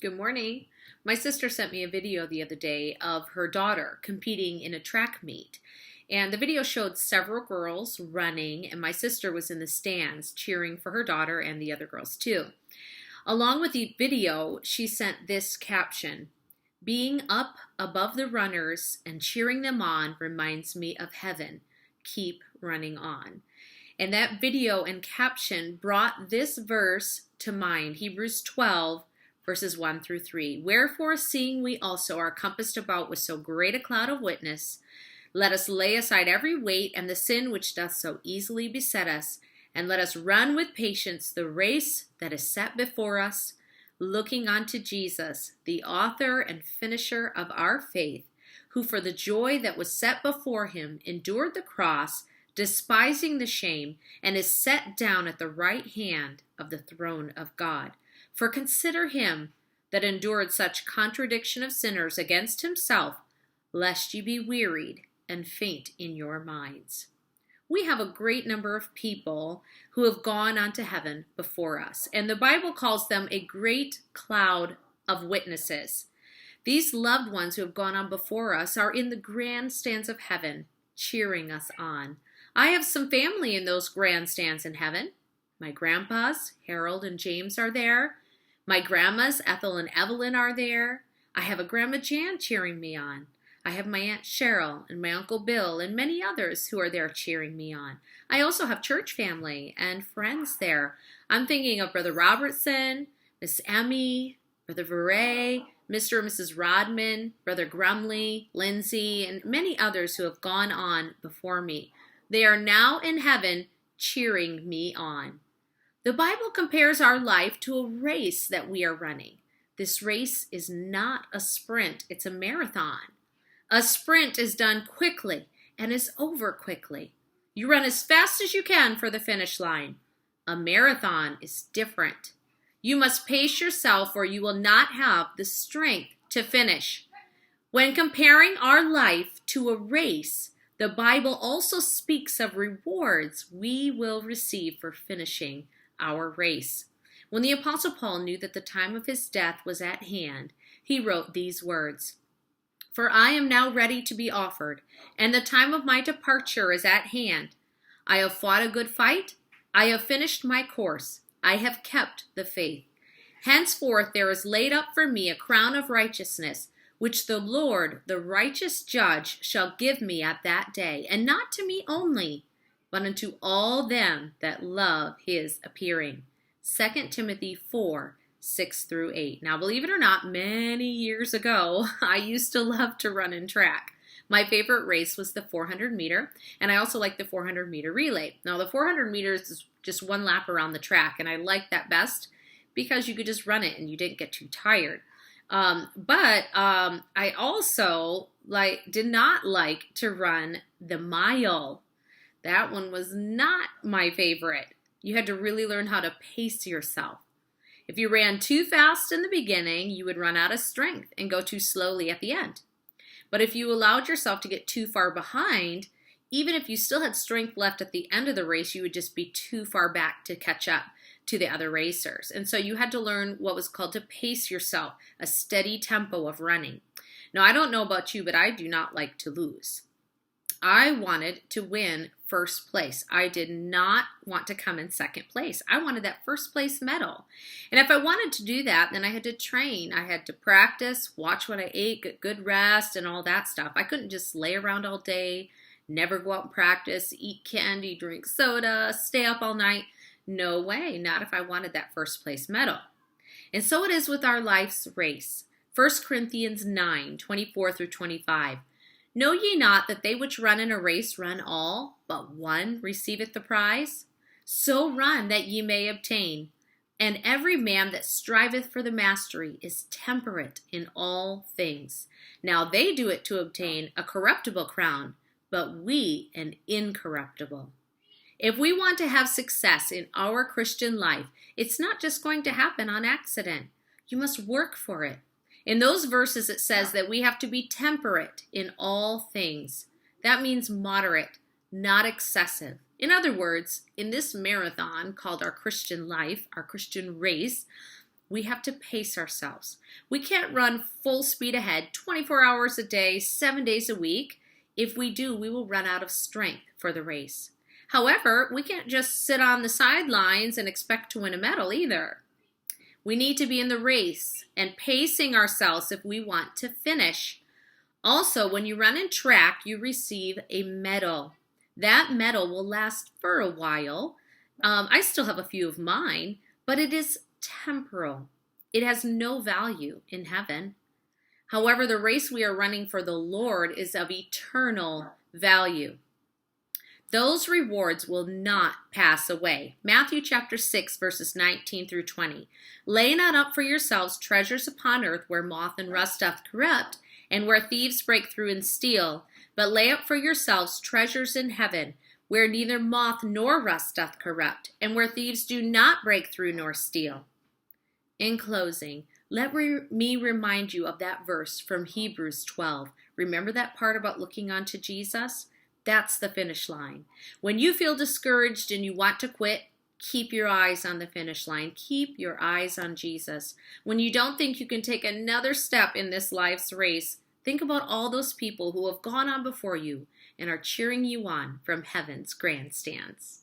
Good morning. My sister sent me a video the other day of her daughter competing in a track meet. And the video showed several girls running, and my sister was in the stands cheering for her daughter and the other girls too. Along with the video, she sent this caption: "Being up above the runners and cheering them on reminds me of heaven. Keep running on." And that video and caption brought this verse to mind, Hebrews 12, verses 1 through 3. "Wherefore, seeing we also are compassed about with so great a cloud of witness, let us lay aside every weight and the sin which doth so easily beset us, and let us run with patience the race that is set before us, looking unto Jesus, the author and finisher of our faith, who for the joy that was set before him endured the cross, despising the shame, and is set down at the right hand of the throne of God. For consider him that endured such contradiction of sinners against himself, lest ye be wearied and faint in your minds." We have a great number of people who have gone on to heaven before us, and the Bible calls them a great cloud of witnesses. These loved ones who have gone on before us are in the grandstands of heaven, cheering us on. I have some family in those grandstands in heaven. My grandpas, Harold and James, are there. My grandmas, Ethel and Evelyn, are there. I have a Grandma Jan cheering me on. I have my Aunt Cheryl and my Uncle Bill and many others who are there cheering me on. I also have church family and friends there. I'm thinking of Brother Robertson, Miss Emmy, Brother Veray, Mr. and Mrs. Rodman, Brother Grumley, Lindsay, and many others who have gone on before me. They are now in heaven cheering me on. The Bible compares our life to a race that we are running. This race is not a sprint, it's a marathon. A sprint is done quickly and is over quickly. You run as fast as you can for the finish line. A marathon is different. You must pace yourself or you will not have the strength to finish. When comparing our life to a race, the Bible also speaks of rewards we will receive for finishing our race. When the Apostle Paul knew that the time of his death was at hand, he wrote these words: "For I am now ready to be offered, and the time of my departure is at hand. I have fought a good fight. I have finished my course. I have kept the faith. Henceforth there is laid up for me a crown of righteousness, which the Lord, the righteous judge, shall give me at that day, and not to me only, but unto all them that love his appearing." 2 Timothy 4, 6 through 8. Now, believe it or not, many years ago, I used to love to run in track. My favorite race was the 400 meter, and I also like the 400 meter relay. Now, the 400 meters is just one lap around the track, and I liked that best because you could just run it and you didn't get too tired. But I also did not like to run the mile. That one was not my favorite. You had to really learn how to pace yourself. If you ran too fast in the beginning, you would run out of strength and go too slowly at the end. But if you allowed yourself to get too far behind, even if you still had strength left at the end of the race, you would just be too far back to catch up to the other racers. And so you had to learn what was called to pace yourself, a steady tempo of running. Now, I don't know about you, but I do not like to lose. I wanted to win first place. I did not want to come in second place. I wanted that first place medal. And if I wanted to do that, then I had to train. I had to practice, watch what I ate, get good rest, and all that stuff. I couldn't just lay around all day, never go out and practice, eat candy, drink soda, stay up all night. No way, not if I wanted that first place medal. And so it is with our life's race. 1 Corinthians 9, 24 through 25. "Know ye not that they which run in a race run all, but one receiveth the prize? So run that ye may obtain. And every man that striveth for the mastery is temperate in all things. Now they do it to obtain a corruptible crown, but we an incorruptible." If we want to have success in our Christian life, it's not just going to happen on accident. You must work for it. In those verses, it says that we have to be temperate in all things. That means moderate, not excessive. In other words, in this marathon called our Christian life, our Christian race, We have to pace ourselves. We can't run full speed ahead 24 hours a day, 7 days a week. If we do, we will run out of strength for the race. However, we can't just sit on the sidelines and expect to win a medal either. We need to be in the race and pacing ourselves if we want to finish. Also, when you run in track, you receive a medal. That medal will last for a while. I still have a few of mine, but it is temporal. It has no value in heaven. However, the race we are running for the Lord is of eternal value. Those rewards will not pass away. Matthew chapter 6, verses 19 through 20. Lay not up for yourselves treasures upon earth where moth and rust doth corrupt, and where thieves break through and steal. But lay up for yourselves treasures in heaven, where neither moth nor rust doth corrupt, and where thieves do not break through nor steal. In closing, let me remind you of that verse from Hebrews 12. Remember that part about looking unto Jesus? That's the finish line. When you feel discouraged and you want to quit, keep your eyes on the finish line. Keep your eyes on Jesus. When you don't think you can take another step in this life's race, think about all those people who have gone on before you and are cheering you on from heaven's grandstands.